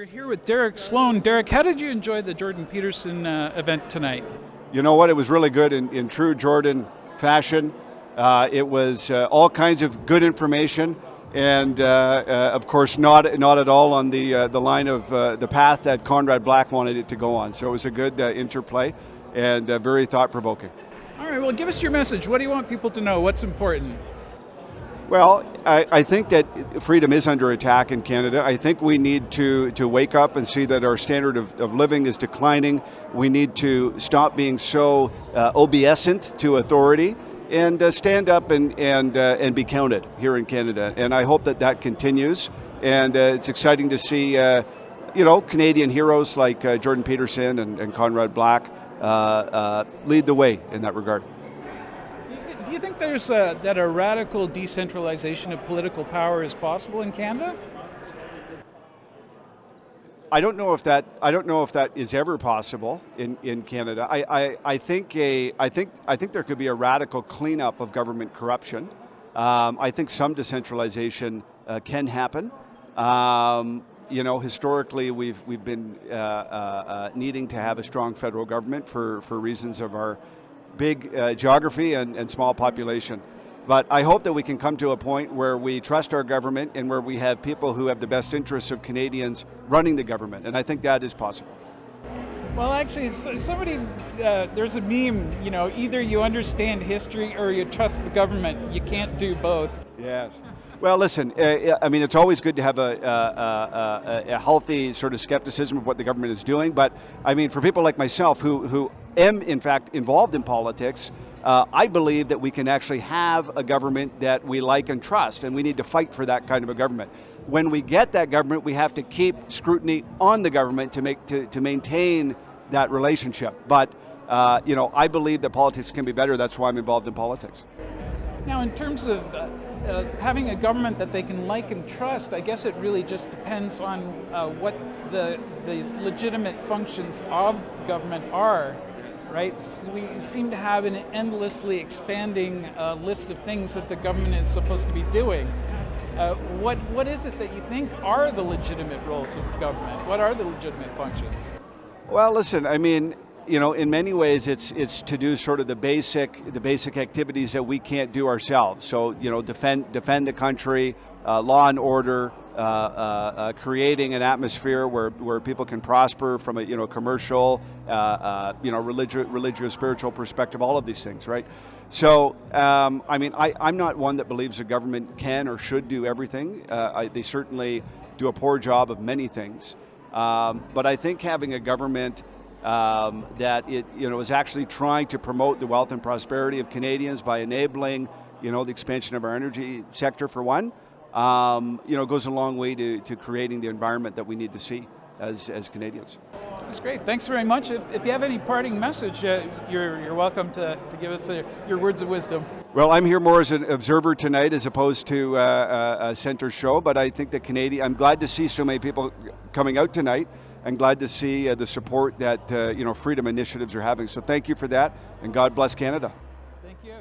We're here with Derek Sloan. Derek, how did you enjoy the Jordan Peterson event tonight? You know what? It was really good in true Jordan fashion. It was all kinds of good information, and of course, not at all on the line of the path that Conrad Black wanted it to go on. So it was a good interplay and very thought-provoking. All right. Well, give us your message. What do you want people to know? What's important? Well, I think that freedom is under attack in Canada. I think we need to wake up and see that our standard of living is declining. We need to stop being so obeisant to authority and stand up and be counted here in Canada. And I hope that continues. And it's exciting to see, Canadian heroes like Jordan Peterson and Conrad Black lead the way in that regard. Do you think there's that a radical decentralization of political power is possible in Canada? I don't know if that is ever possible in Canada. I think there could be a radical cleanup of government corruption. I think some decentralization can happen. Historically, we've been needing to have a strong federal government for reasons of our big geography and small population. But I hope that we can come to a point where we trust our government and where we have people who have the best interests of Canadians running the government. And I think that is possible. Well, actually, there's a meme, either you understand history or you trust the government. You can't do both. Yes. Well, listen, it's always good to have a healthy sort of skepticism of what the government is doing. But, for people like myself who am, in fact, involved in politics, I believe that we can actually have a government that we like and trust, and we need to fight for that kind of a government. When we get that government, we have to keep scrutiny on the government to maintain that relationship. But, I believe that politics can be better. That's why I'm involved in politics. Now, in terms of having a government that they can like and trust, I guess it really just depends on what the legitimate functions of government are, right? So we seem to have an endlessly expanding list of things that the government is supposed to be doing. What is it that you think are the legitimate roles of government? What are the legitimate functions? Well, listen, in many ways, it's to do sort of the basic activities that we can't do ourselves. So, defend the country, law and order, creating an atmosphere where people can prosper from a commercial, religious, spiritual perspective. All of these things, right? So, I'm not one that believes the government can or should do everything. They certainly do a poor job of many things, but I think having a government that is actually trying to promote the wealth and prosperity of Canadians by enabling, the expansion of our energy sector for one, goes a long way to creating the environment that we need to see as Canadians. That's great. Thanks very much. If you have any parting message, you're welcome to give us your words of wisdom. Well, I'm here more as an observer tonight as opposed to a center show, but I think that I'm glad to see so many people coming out tonight. I'm glad to see the support that freedom initiatives are having. So thank you for that, and God bless Canada. Thank you.